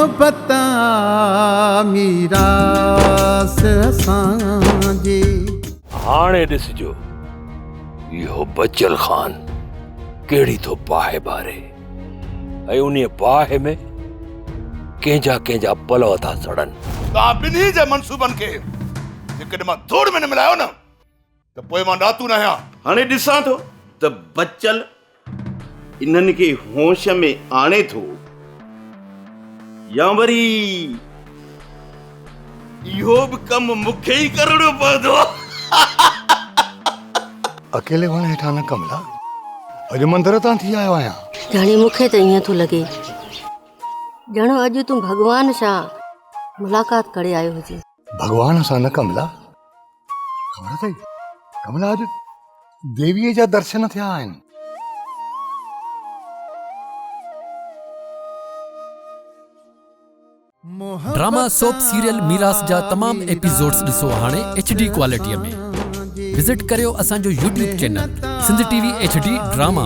मोहब्बत मीरास असांजे। हाणे ॾिसजो इहो बचल खान केड़ी तो बाहे बारे ऐं उन बाहे में कंहिंजा पलव था सड़न। तव्हां ॿिन्ही जे मनसूबनि खे जेकॾहिं मां धूड़ में न मिलायो न त पोइ मां नातू न आहियां। हाणे ॾिसां थो त बचल इन्हनि खे होश में आणे थो या वरी इहो बि कमु मूंखे ई करणो पवंदो। अकेले वण हेठां न कमला, अॼु मंदर तां थी आयो आहियां। जाने मूंखे त ईअं थो लॻे ॼण अॼु तूं भॻवान सां मुलाक़ात करे आयो हुजे। भगवान सां न कमला, कमला अॼु देवीअ जा दर्शन थिया आहिनि। ड्रामा सोप सीरियल मीरास जा तमाम एपिसोड्स ॾिसो हाणे HD क्वालिटीअ में। विजिट करियो असांजो YouTube channel Sindh TV HD drama.